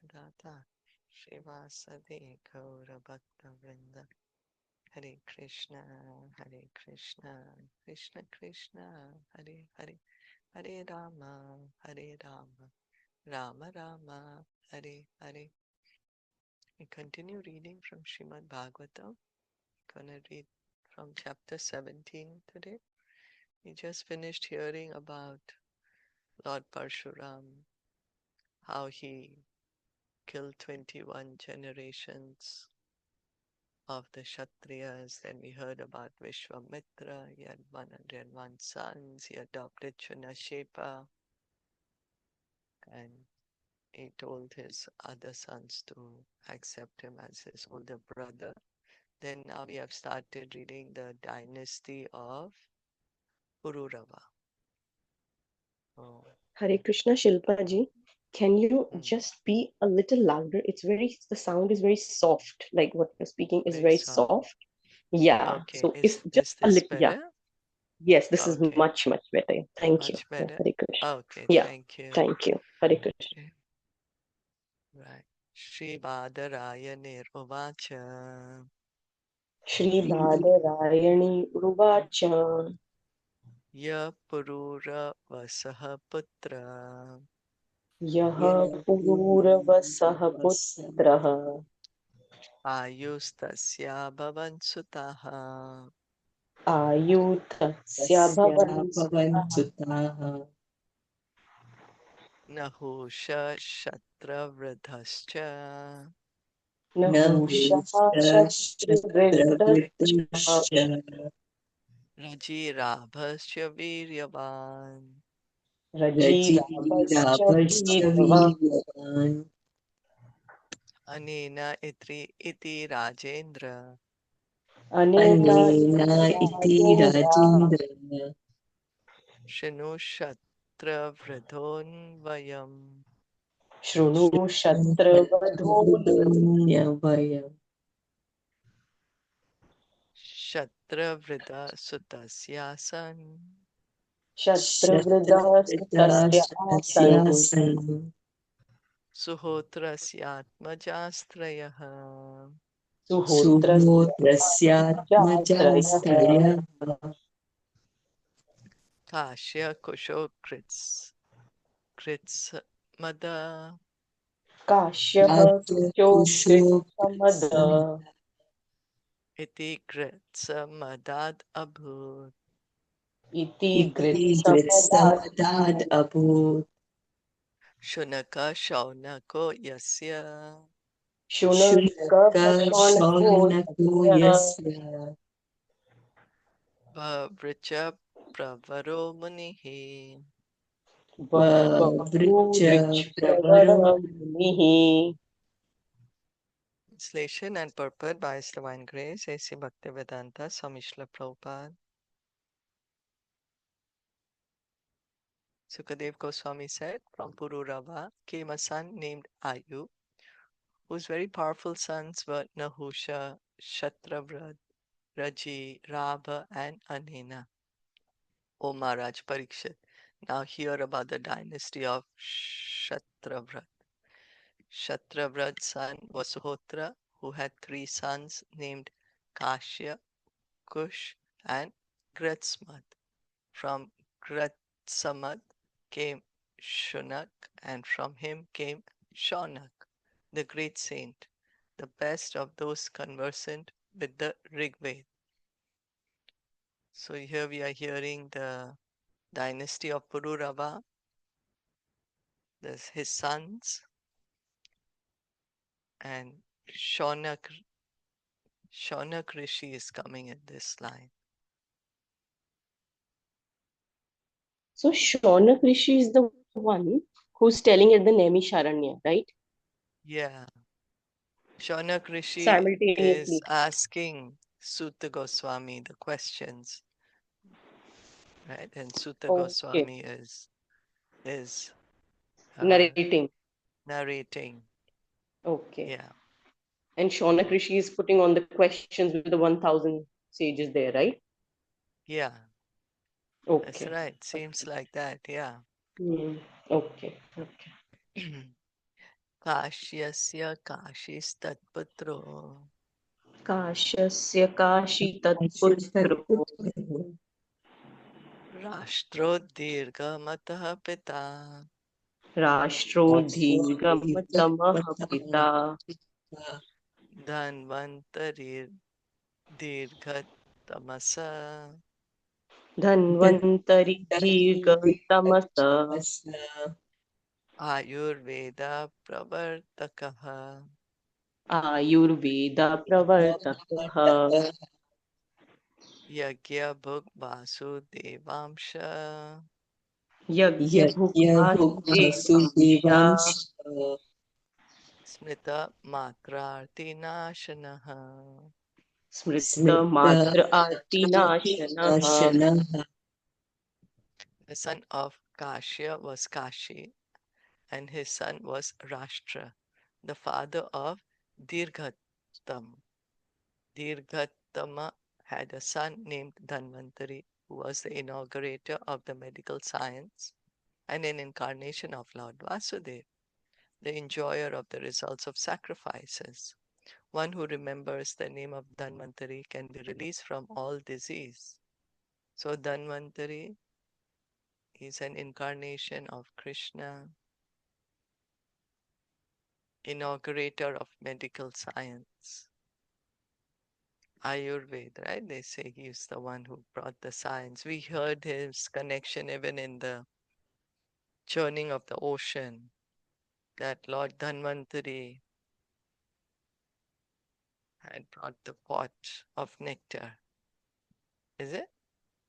Bhakta Srivasade Gaura Bhakta Vrinda Hare Krishna Krishna Krishna Hare Hare Hare Rama Rama Rama Hare Hare. We continue reading from Srimad Bhagavatam. Gonna read from chapter 17 today. We just finished hearing about Lord Parshuram, how he killed 21 generations of the Kshatriyas. Then we heard about Vishwamitra. He had 101 sons. He adopted Chunashepa. And he told his other sons to accept him as his older brother. Then now we have started reading the dynasty of Pururava. Oh. Hare Krishna, Shilpa ji. Can you Mm. just be a little louder? The sound is very soft. Like what you're speaking is Very very soft. soft. Yeah. Okay, So if just is a this little, yeah. better? Yes, this is Okay, much, much better. Thank you. much Yeah, better. Hare Krishna. Okay, Yeah, thank you. thank you. Hare Krishna. Okay. Right. Shri Badarayane Uvacha Shri Badarayani Uvacha Ya Purura Vasaha Putra Yaha Pururavasaha Putraha Ayustasya Bhavan Sutaha Ayutasya Bhavan Sutaha Nahusha Shatravradhascha Nahushaha Shatrivriddhascha Rajirabhascha Viryavan Rajirabhascha Viryavan Anena iti Rajendra Anena iti Rajendra Shinu Shatravradhon Vayam Shrunu Shatravadhoni Shatravridha Sutasyasan Shatravriddhastasya Asan Suhotrasyatmajastrayah Suhotrasya Jastrayah Kashya Kusho Krits Mada Kashyaha Kuchokrit Samada Iti Kritsa Madad Abhut Iti Grit Samadat Shunaka Shaunako Yasya Shunaka Shonako Yasya Vavricha Pravaro Munihi. Bahu Rich Pravara Munihi. Translation and purport by His Divine Grace, A.C. Bhaktivedanta Swami Srila Prabhupada. Sukadev Goswami said, from Pururava came a son named Ayu, whose very powerful sons were Nahusha, Shatravrad, Raji, Rabha, and Anena. O Maharaj Parikshit, now hear about the dynasty of Shatravrad. Shatravrad's son was Suhotra, who had 3 sons named Kashya, Kush, and Gratsmad. From Gratsamad came Shunak, and from him came Shaunak, the great saint, the best of those conversant with the Rigved. So here we are hearing the dynasty of Pururava, his sons, and Shaunak Rishi is coming in this line. So Shaunak Rishi is the one who's telling at the Naimisharanya, right? Yeah. Shaunak Rishi is Simultaneously. asking Sutta Goswami the questions, right? And Sutta Okay. Goswami is Narrating. narrating. Okay. Yeah. And Shaunak Rishi is putting on the questions with the 1000 sages there, right? Yeah. That's Okay. right. Seems like that. Yeah. Hmm. Okay. Okay. काश्यस्य काशीस्तत्पुत्रो काश्यस्य Kashi तत्पुत्रो राष्ट्रो दीर्घमतः पिता राष्ट्रो दीर्घमतमः पिता धन्वन्तरिर्दीर्घतमस धन्वन्तरि दीर्घतमस आयुर्वेद प्रवर्तकः आयुर्वेद प्रवर्तकः यज्ञभुक् वासुदेवांश यज्ञभुक् वासुदेवांश वासुदेवांश स्मृतमात्रार्तिनाशनः स्मृतमात्र आर्तिनाशनः नाशनः The son of Kashya was Kashi and his son was Rashtra, the father of Dirghatam. Dirghatama had a son named Dhanvantari, who was the inaugurator of the medical science and an incarnation of Lord Vasudev, the enjoyer of the results of sacrifices. One who remembers the name of Dhanvantari can be released from all disease. So Dhanvantari is an incarnation of Krishna, inaugurator of medical science. Ayurveda, right? They say he's the one who brought the science. We heard his connection even in the churning of the ocean, that Lord Dhanvantari had brought the pot of nectar. Is it?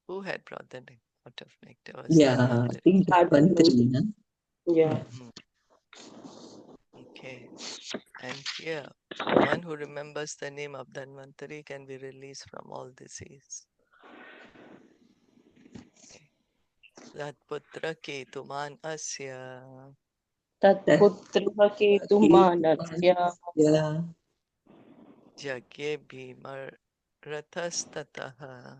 Who had brought the pot of nectar? It was Yeah, I Dhanvantari. think Dhanvantari, na? Yeah. Mhm. Okay. And here, one who remembers the name of Dhanvantari can be released from all disease. Okay. Tatputra Ketuman Asya तत्पुत्रः केतुमानस्य Yeah. Jagye Bhimar Rathastatah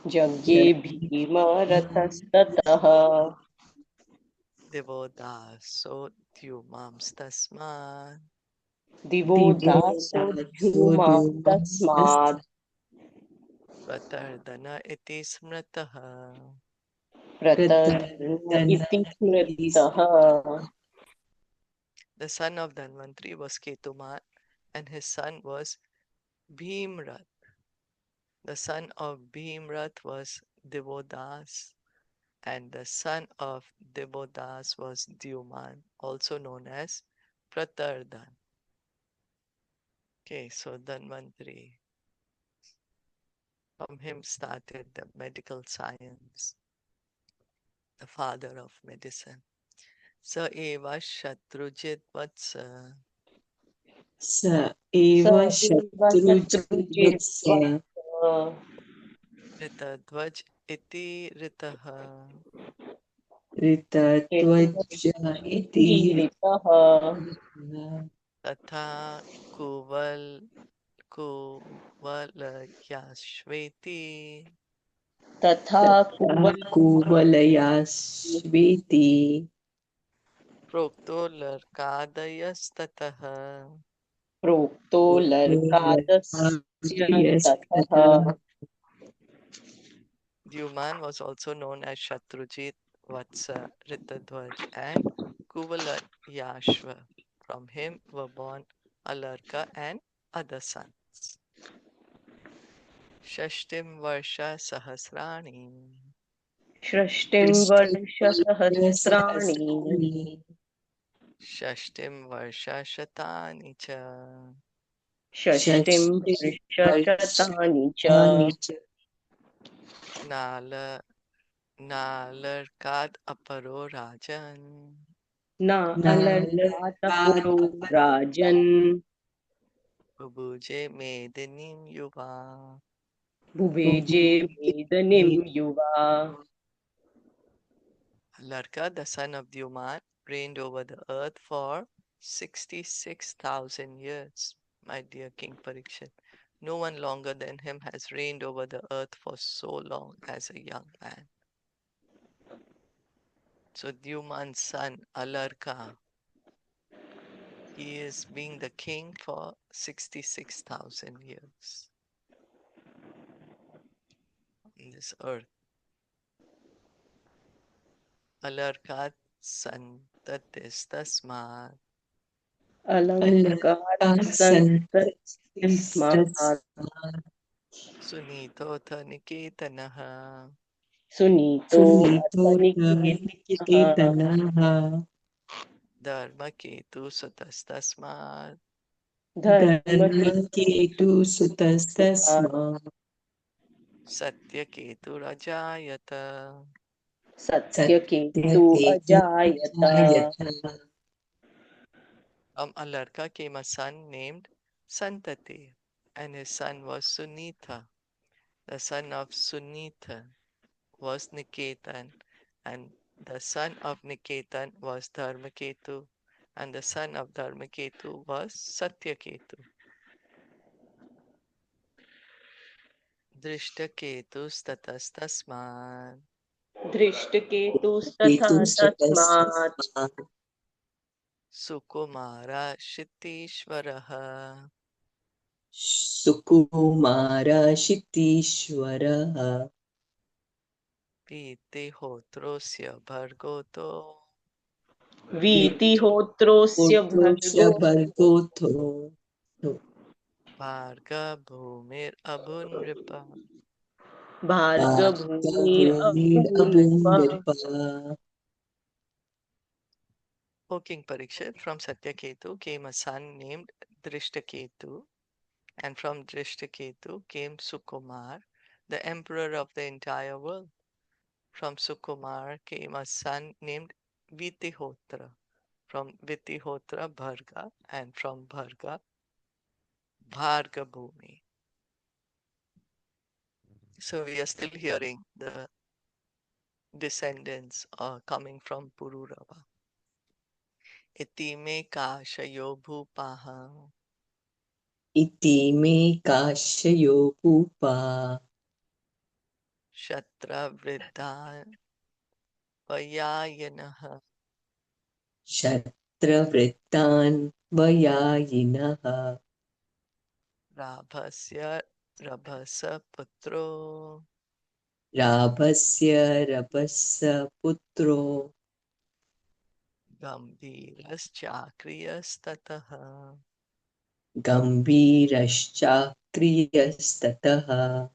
यज्ञे भीमरथस्ततः Devodaso Dyumamstasmat दिवो दासो द्युमां Divodasodyumas तस्मात् Pratardana iti smrataha. Pratardan इति स्मृतः The son of Dhanvantari was Ketuman and his son was Bhimrat. The son of Bhimrat was Devodas and the son of Devodas was Dyuman, also known as Pratardan. Okay, so Dhanvantari, from him started the medical science, the father of medicine. Sa eva Shatrujit Vatsa Sa स eva एव Shatrujitvatsa शत्रुजिद्वत्स Ritadvaj iti Ritaha Ritatvaja iti ऋतः Tatha Kuval Kuvalayashveti तथा Tata Kuvalayasveti Prokto Larkadayastataha. प्रोक्तो लर्कादस्य ततः Yastata Dyuman was also known as Shatrujit, Vatsa, Ritadhwaj, and Kuvalat Yashva. From him were born Alarka and other sons. Shashtim Varsha Sahasrani. षष्टिं वर्षसहस्राणि Sahasrani Shashtim Varsha Shatani cha. षष्टिं Shashti वर्षशतानि च Varshani Nala Nalarkad Aparo Rajan. न अलर्कातपुरो राजन् Bubuje Medinim Yuva. भुवेजे मेदनीं युवा Larka, the son of Dyuman, reigned over the earth for 66,000 years. My dear King Parikshit, no one longer than him has reigned over the earth for so long as a young man. So Dyuman's son, Alarka, He is being the king for 66,000 years on this earth. Alarkat santatis tasmat Alankat santat tasmat sunitotha niketanaha sunito ataniketah Sunitotanikedanaha dharmaketu sutastasmat Dharmaketu dharmaketu sutastasma satyaketu rajayata. satyaketu ajayata. Satyaketujayata. From Alarka came a son named Santati, and his son was Sunitha. The son of Sunitha was Niketan, and the son of Niketan was Dharmaketu, and the son of Dharmaketu was Satyaketu. Drishtaketustatastasmat Drishtaketustatha tasmat Ketustatasma Sukumara Shitishvaraha Sukumara Shitishwaraha Vitihotrosya Bhargoto Vitihotrosya Putrosya bhargo Bhargoto Bharga Bhumir Abunripa. bharga bhumir Bhargavumir abhunripa. Abundipa. O King Parikshit, from Satyaketu came a son named Drishtaketu, and from Drishtaketu came Sukumar, the emperor of the entire world. From Sukumar came a son named Vitihotra, from Vitihotra Bharga, and from Bharga Bhargabhumi. So we are still hearing the descendants coming from Pururava. Itime kashayo bhupaha Iti me kashayo pupa Shatra Vridha Vayayanaha Shatravrittan Vayayinaha Rabhasya Rabhasa Putro Rabhasya Rabhasa Putro Gambhiraschakriyastatah. Gambhirashchakriyastataha.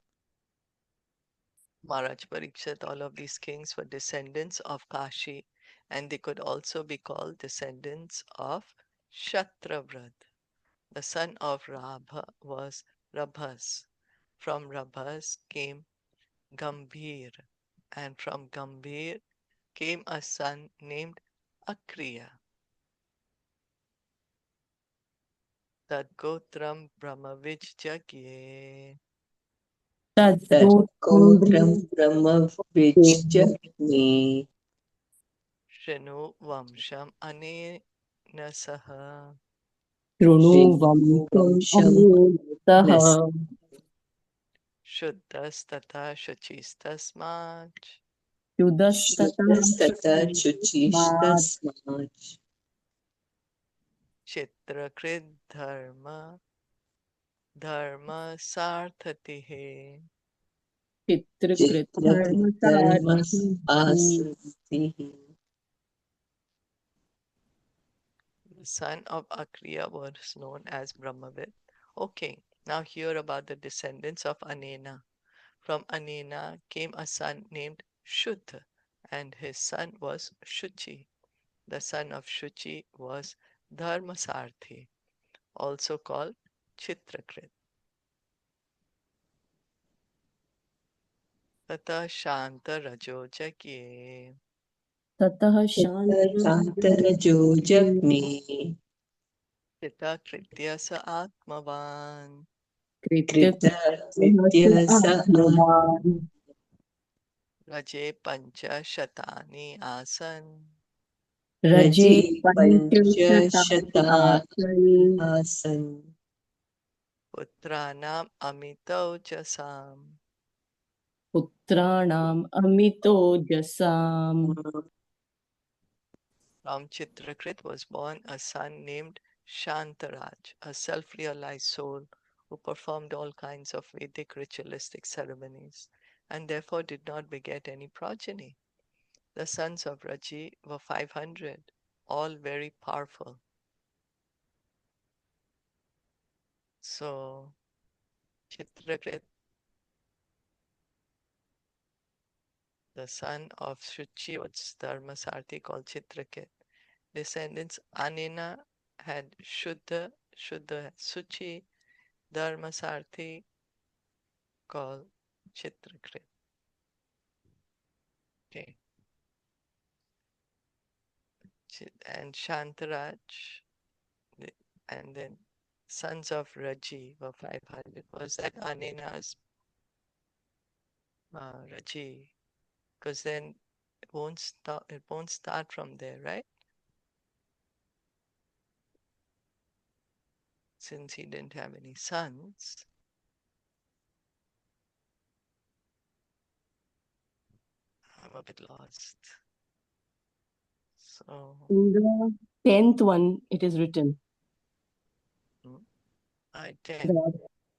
Maharaj Parikshit, all of these kings were descendants of Kashi, and they could also be called descendants of Kshatravrad. The son of Rabha was Rabhas. From Rabhas came Gambhir, and from Gambhir came a son named Akriya. Tadgotram Brahmavijjagye Tatgotram Brahma Vijjagni Shrinu Vamsham Anena Saha Shrivamsham Nas Shuddhastata Shachistasmach Shuddhastata Shuchishtasmach Chitrakrit Dharma Sarthatihe. Chitrakrit Chitrakritarmas Asantihi. The son of Akriya was known as Brahmavid. Okay, now hear about the descendants of Anena. From Anena came a son named Shuddha, and his son was Shuchi. The son of Shuchi was Dharmasarthi, also called Chitrakrit. Tata Shanta Rajojagye Tatah Shantara Shantarajo Jagni Chita Kritya Sa Atmavan Kritya Krita Kritya Saha Raje Pancha Shatani Asan Raje Raji Pancha Panchashatani Shata Asan Asan Putranam Amitau Jasam. Putranam Amito Jasam. From Chitrakrit was born a son named Shantaraj, a self-realized soul who performed all kinds of Vedic ritualistic ceremonies and therefore did not beget any progeny. The sons of Raji were 500, all very powerful. So, Chitrakrit, the son of Shuchi, was Dharmasarthi called Chitrakrit. Descendants Anina had Shuddha, Shuddha had Suchi, Dharmasarthi called Chitrakrit. Okay. And Shantaraj, and then sons of Raji were 500. Was that Anina's Raji? Because then it won't start from there, right? Since he didn't have any sons. I'm a bit lost. So In the 10th one, it is written. I did.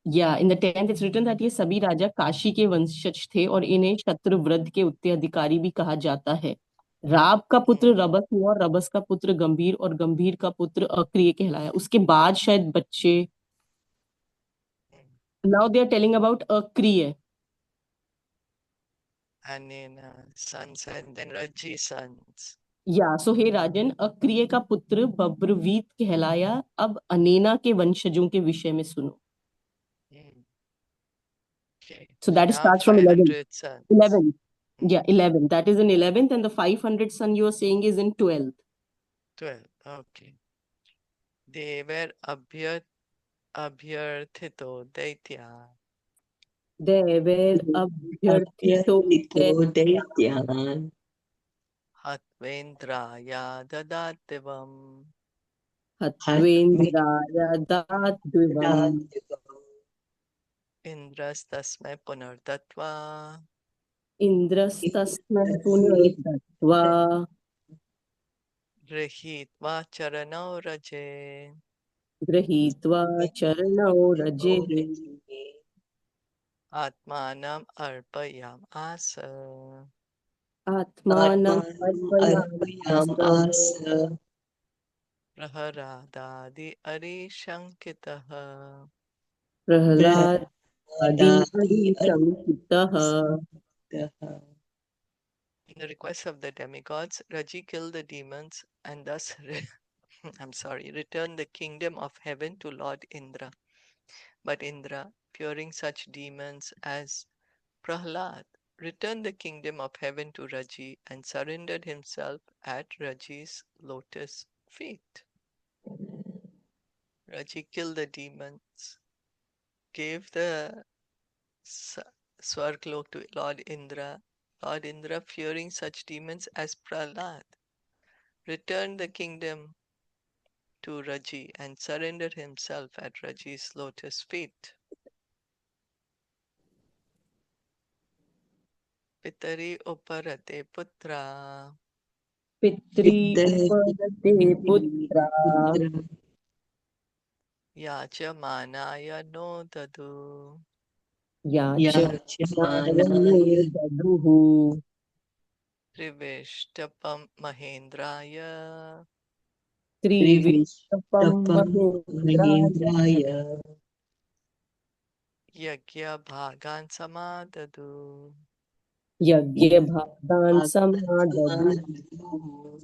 Yeah, in the 10th it's written that ये सभी राजा काशी के वंशज थे और इन्हें शत्रुव्रत के उत्तराधिकारी भी कहा जाता है। राब का पुत्र रबस हुआ और रबस का पुत्र गंभीर और गंभीर का पुत्र अक्रिय कहलाया। उसके बाद शायद बच्चे। Now they are telling about अक्रिय। And then sons and then Raji sons. या सो हे राजन, अक्रिय का पुत्र बब्रवीत कहलाया। अब अनेना के वंशजों के विषय में सुनो। Okay. So that Now starts from 11. 500 sons. 11. Yeah, 11. That is in 11th, and the 500 son you are saying is in 12th. 12. Okay. They were abhyarthito daitya. Dever abhyarthito Daityan Hatvendraya dadativam. hatvendraya dadvivam Indrastasmai punardatva. indrastasmai punardatva Grihitva charanau raje. grahitva charanau raje Atmanam arpayam asa. atmanam arpayam Arpayam asa Praharadadi arishankitaha. prahlad adi Dadi shankitaha. In the request of the demigods, Raji killed the demons and thus, returned the kingdom of heaven to Lord Indra. But Indra, fearing such demons as Prahlad, returned the kingdom of heaven to Raji and surrendered himself at Raji's lotus feet. Raji killed the demons, gave the Swarglok to Lord Indra. Lord Indra, fearing such demons as Prahlad, returned the kingdom to Raji and surrendered himself at Raji's lotus feet. Pitari uparate putra. Pitri upadate putra Yachamanaya no dadu. yachamanaya daduhu Trivishtapam Mahendraya. trivishapam mahendraya Mahendraya Yagya Bhagan Samadadu. yagya bhagan samadadu.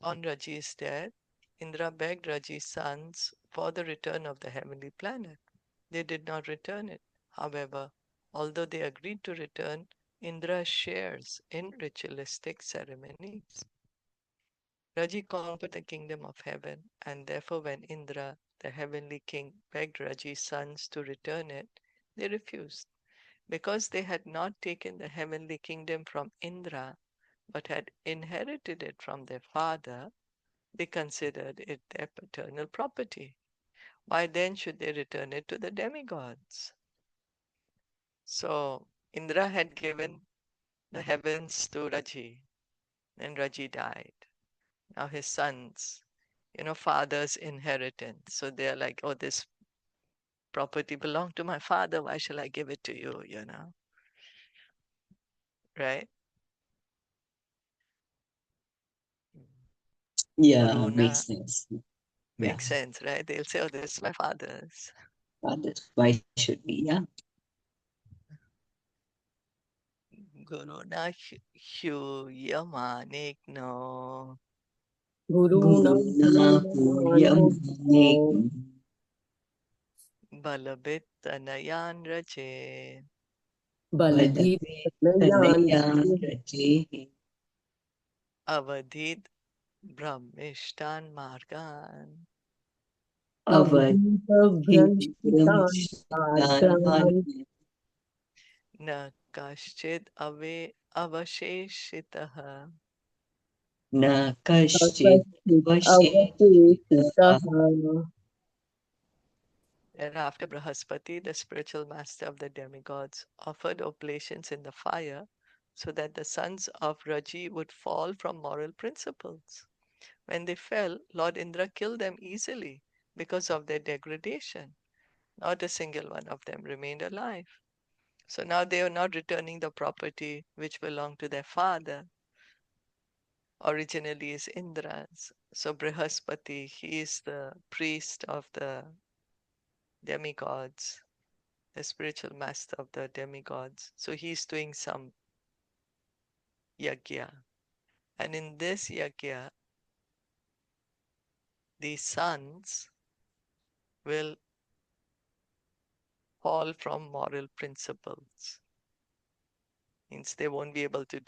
On Raji's death, Indra begged Raji's sons for the return of the heavenly planet. They did not return it. However, although they agreed to return, Indra shares in ritualistic ceremonies. Raji conquered the kingdom of heaven, and therefore when Indra, the heavenly king, begged Raji's sons to return it, they refused. Because they had not taken the heavenly kingdom from Indra, but had inherited it from their father, they considered it their paternal property. Why then should they return it to the demigods? So Indra had given the heavens to Raji, and Raji died. Now his sons, father's inheritance. So they're like, oh, this property belonged to my father. Why shall I give it to you? Right? Yeah, Guru makes sense. Yeah, makes sense, right? They'll say, oh, this is my father's. that's why should be, yeah. Guru na hyu yamanik no Guru na Guru na huyam balabit tanayan rache Balabhit Balave Tanayan Tanayan Raje avadhit brahmishtan margan Avadhita Bhrashtan Avadhitam Margan na kaschid avasheshitaha. Na Kashchit Akashit Avasheshitaha Avasheshitaha. And after Brahaspati, the spiritual master of the demigods, offered oblations in the fire so that the sons of Raji would fall from moral principles. When they fell, Lord Indra killed them easily because of their degradation. Not a single one of them remained alive. So now they are not returning the property which belonged to their father. Originally is Indra's. So Brihaspati, he is the priest of the demigods, the spiritual master of the demigods. So he's doing some yajna. And in this yajna, the sons will fall from moral principles. Means they won't be able to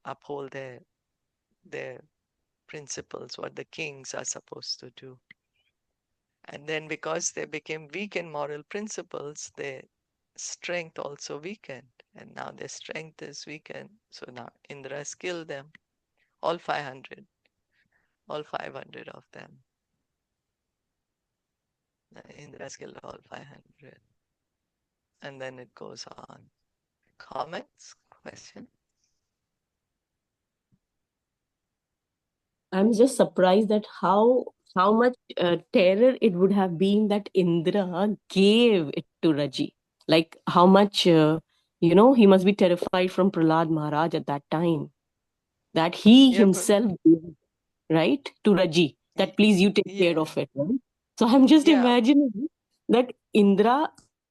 uphold their principles, what the kings are supposed to do. And then because they became weak in moral principles, their strength also weakened. And now their strength is weakened. So now Indra has killed them, all 500, all 500 of them. Indra has killed all 500. And then it goes on. Comments? Question? I'm just surprised at how much terror it would have been that Indra gave it to Raji. Like how much he must be terrified from Prahlad Maharaj at that time. That he Yeah, but himself gave it, right, to Raji. That please you take care yeah, of it. Right? So I'm just yeah, imagining that Indra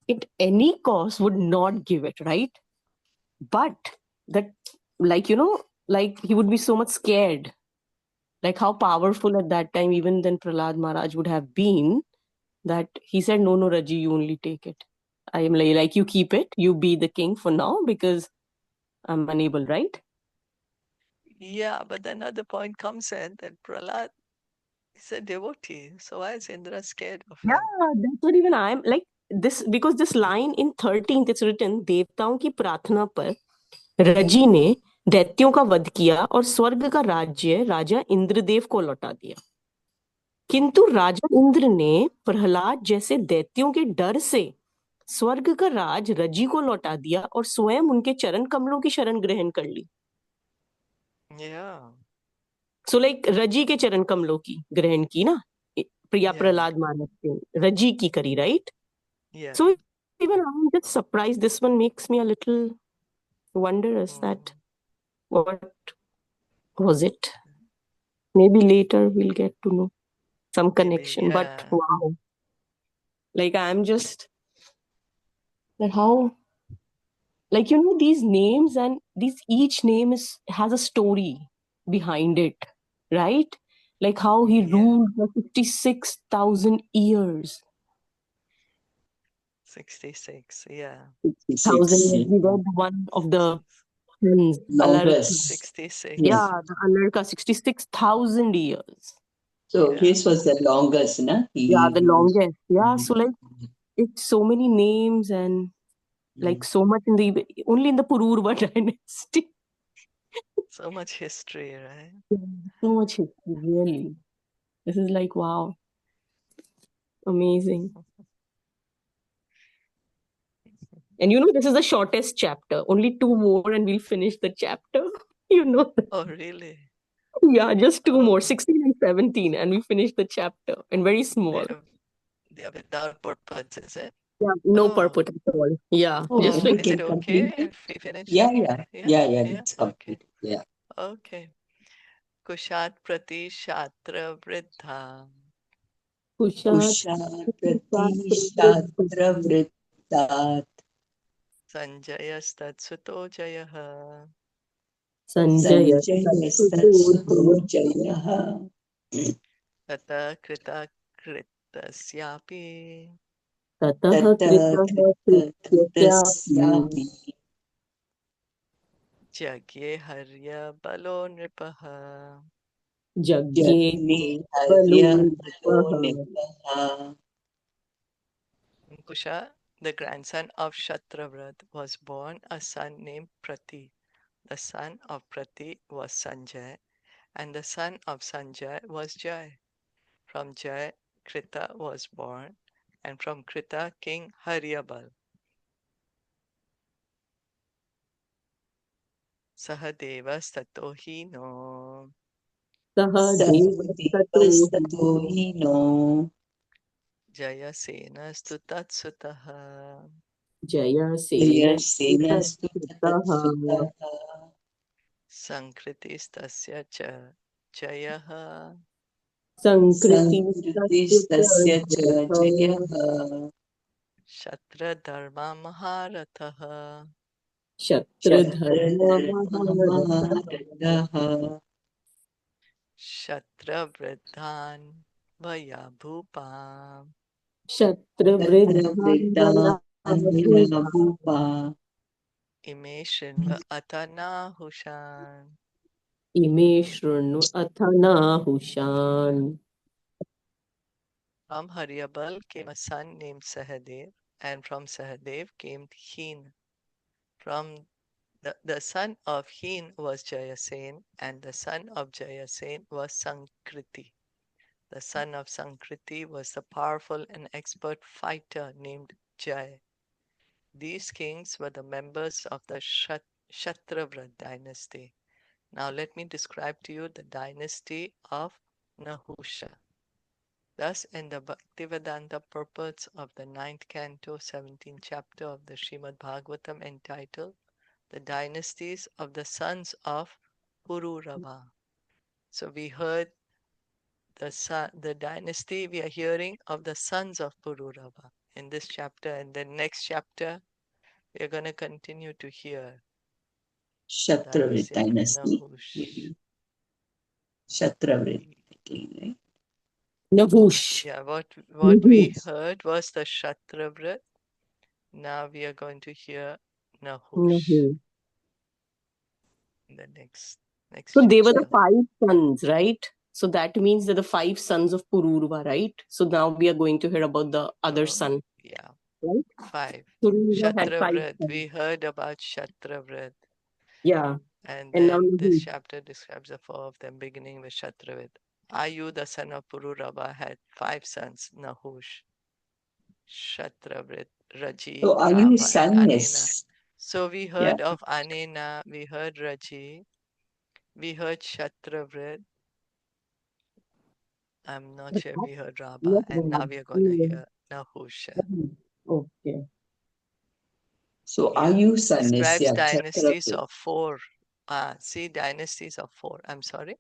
at any cost would not give it, right? But that like he would be so much scared, like how powerful at that time even then Prahlad Maharaj would have been, that he said, no, Raji, you only take it. I am like you keep it, you be the king for now because I'm unable, right? yeah. But then another point comes in that Prahlad is a devotee. So why is Indra scared of him? Yeah, that's what even I'm like this, because this line in 13th it's written, देवताओं की प्रार्थना पर रजी ने दैत्यों का वध किया और स्वर्ग का राज्य राजा इंद्रदेव को लौटा दिया, किंतु राजा इंद्र ने प्रहलाद जैसे दैत्यों के डर से स्वर्ग का राज रजी को लौटा दिया और स्वयं उनके चरण कमलों की शरण ग्रहण कर ली. Yeah, सो लाइक रजी के चरण कमलों की ग्रहण की ना, प्रिया yeah, प्रहलाद महाराज ने रजी की करी, right? yeah. So even I'm just surprised. This one makes me a little wondrous that what was it? Maybe later we'll get to know some Maybe, connection. But yeah. wow, like I'm just that how, like these names and these each name has a story behind it, right? Like how he Yeah. ruled for 56,000 years. 66, yeah. 1,000 66, years. We read one of the sons, Alarka. longest. 66. Yes. Yeah, the Alarka, 66,000 years. So Yeah. his was the longest, na? Yeah, the He used. longest. Yeah, so like it's so many names and like so much in the only in the Pururva dynasty. So much history, right? So much history, really. This is like wow, amazing. And this is the shortest chapter. Only two more and we'll finish the chapter. Oh, really? Yeah, just two more. Oh. 16 and 17 and we finished the chapter and very small. They're without purpose, is it? Yeah, no Oh. purport at all. Yeah, Oh, just we Is like it can okay complete it? if we finish? Yeah, Yeah, let's okay. complete. Yeah. Okay. Kushat prati shatra vriddha Kushat Kushaprati Shatra Vrittat Sanjayastatsuto jayaha Sanjaya Sanjaya Jayaha Tata krita kritasyapi Tataha Tata Kritaha Krityasyapi Kritasyapi Jagye harya balo nripaha. Jagye Jagni Harya Balunipaha. Nipaha. Kusha, the grandson of Shatravrat, was born a son named Prati. The son of Prati was Sanjay, and the son of Sanjay was Jai. From Jai, Krita was born, and from Krita, King Haryabal. Sahadeva Statohino Saha Sahadevastato Devastato Hino Jayasena Stutatsutaha Jaya Sena Yasenastu Taha Tatatsutaha Sankritistasya cha Jayaha Sankriti Sankritistasya cha Jayaha Shatradharma Maharataha Shatradharma Maharata Shatradharmamaharataha Shatravridhan Vayabhupam Shatravridhan Shatravridhanvayabhupa Ime Shinva Atanahushan. Ime Shrunu Athana Hushan. From Haryabal came a son named Sahadev, and from Sahadev came Heen. From the son of Heen was Jayasen, and the son of Jayasen was Sankriti. The son of Sankriti was the powerful and expert fighter named Jai. These kings were the members of the Kshatravrat dynasty. Now let me describe to you the dynasty of Nahusha. Thus, in the Bhaktivedanta purports of the 9th canto, 17th chapter of the Srimad Bhagavatam entitled The Dynasties of the Sons of Pururava. So we heard the dynasty, we are hearing of the sons of Pururava in this chapter, and the next chapter we are going to continue to hear the Shatravrit dynasty of dynasty. Nahush. Shatravrit, right? Nahush. Yeah, what we Nahush. heard was the Shatravrat. Now we are going to hear Nahush Nahush. in the next So they were the chapter. 5 sons, right? So that means they're the 5 sons of Pururva, right? So now we are going to hear about the other son, Yeah, right? 5. Pururva had 5 Shatravrat. sons. We heard about Shatravrat. Yeah. And And now then this Nahush. chapter describes the 4 of them, beginning with Shatravrat. Ayu, the son of Pururava, had 5 sons, Nahush, Shatravrat, Raji, So are you Rabha, and son Anena. is So we yeah. heard of Anena, we heard Raji, we heard Shatravrat. I'm not sure we heard Rabha, and now we are going to hear Nahusha. Okay. So Yeah. are you son is Describes yeah. dynasties Shatravrit. of 4. See, dynasties of 4. I'm sorry.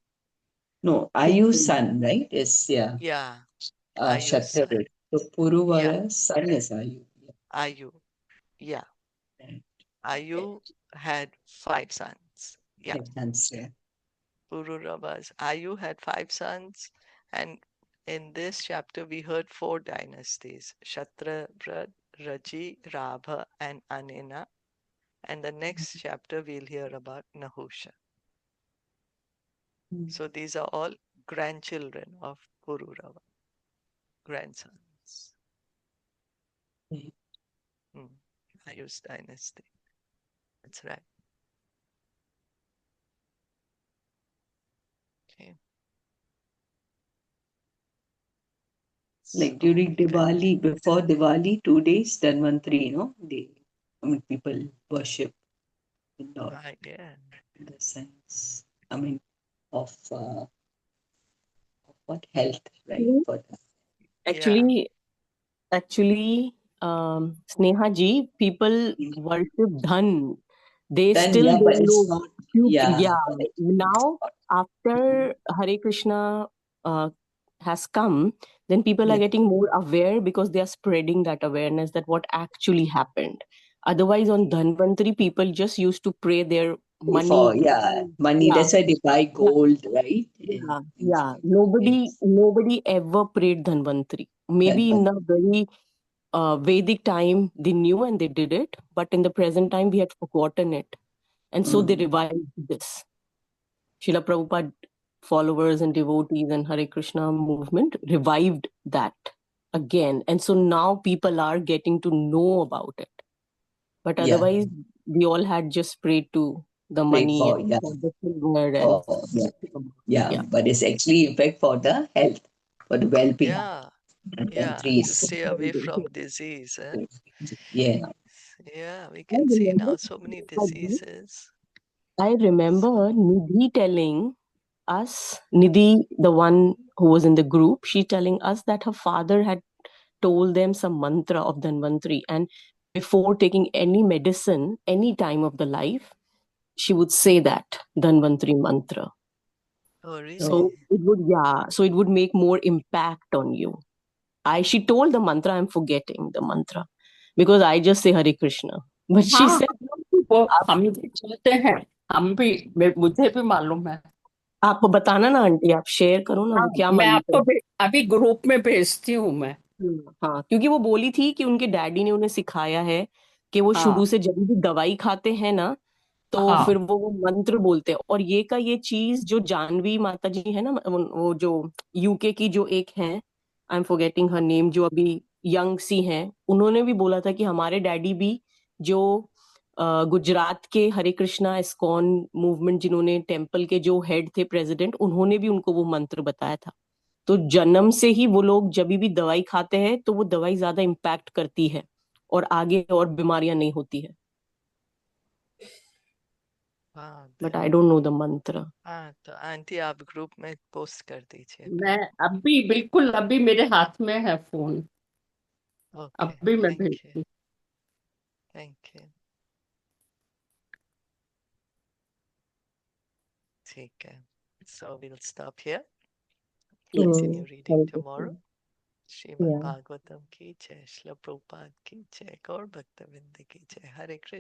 No, are you son, right? Is yeah. Yeah. Ayu's son. Shatravrit. So Yeah. Puruvara's son is Ayu. Ayu. Yeah. Right. Ayu had 5 sons. Yeah. Five sons, yeah. Pururava's. Ayu had 5 sons. And in this chapter, we heard 4 dynasties Kshatrabrat, Raji, Rabha, and Anena. And the next chapter, we'll hear about Nahusha. So these are all grandchildren of Pururava, grandsons. Right. Ayu's dynasty. That's right. Okay. Like during Diwali, Grandchildren. before Diwali, 2 days, Dhanvantri, people worship the Lord Right, yeah. in the sense, of what health, right? Mhm. For the, Actually, Sneha ji, people worship Dhan. They then still yeah, but don't it's know. not. Yeah, But it's now not. after Hare Krishna has come, then people are Yeah. getting more aware because they are spreading that awareness that what actually happened. Otherwise, on Dhanvantari, people just used to pray their money. Money. Yeah, That's why they buy yeah, gold, right? And yeah, things yeah. like that. Nobody, Yes. nobody ever prayed Dhanvantari. Maybe in Dhanvantari. a very Vedic time, they knew and they did it, but in the present time, we had forgotten it. And so they revived this. Srila Prabhupada followers and devotees and Hare Krishna movement revived that again. And so now people are getting to know about it. But Yeah. otherwise, we all had just prayed to the Pray money for, and yeah. for the silver and Oh, yeah. yeah. Yeah. But it's actually in fact for the health, for the well-being. Yeah, yeah, Dhanvantari to is, stay away from disease. yeah. Yeah, we I can see remember, now so many diseases. I remember Nidhi telling us, Nidhi, the one who was in the group, she telling us that her father had told them some mantra of Dhanvantari, and before taking any medicine, any time of the life, she would say that Dhanvantari mantra. Oh, really? So it would, yeah, so it would make more impact on you. She told the mantra, I'm forgetting the mantra because I just say Hare Krishna. But she हाँ said, वो आप, हम भी चाहते हैं, हम भी मुझे भी मालूम है। आप बताना ना आंटी, आप शेयर करो ना हाँ, वो क्या मैं मंत्र आपको है। अभी ग्रुप में भेजती हूँ मैं। हाँ, क्योंकि वो बोली थी कि उनके डैडी ने उन्हें सिखाया है कि वो हाँ शुरू से जब भी दवाई खाते हैं ना, तो हाँ फिर वो मंत्र बोलते हैं। और ये चीज जो जानवी माता जी है ना, वो जो यूके की जो एक है, I am forgetting her name, जो अभी यंग सी हैं, उन्होंने भी बोला था कि हमारे डैडी भी जो गुजरात के हरे कृष्णा इस्कॉन मूवमेंट, जिन्होंने टेम्पल के जो हेड थे प्रेसिडेंट, उन्होंने भी उनको वो मंत्र बताया था। तो जन्म से ही वो लोग जब भी दवाई खाते हैं तो वो दवाई ज्यादा इम्पैक्ट करती है और आगे और बीमारियां नहीं होती है। हाँ, but I don't know the मंत्र। हाँ, तो आंटी आप ग्रुप में पोस्ट कर दीजिए मैं फिर। अभी बिल्कुल अभी मेरे हाथ में है फोन, ओके, अभी मैं थैंक यू, भेजती हूँ। Thank you. ठीक है, so we'll stop here. Continue reading tomorrow. Shrimad Bhagavatam की जय, श्रील प्रभुपाद की जय, गौर भक्तवृंद की जय। हरे कृष्ण।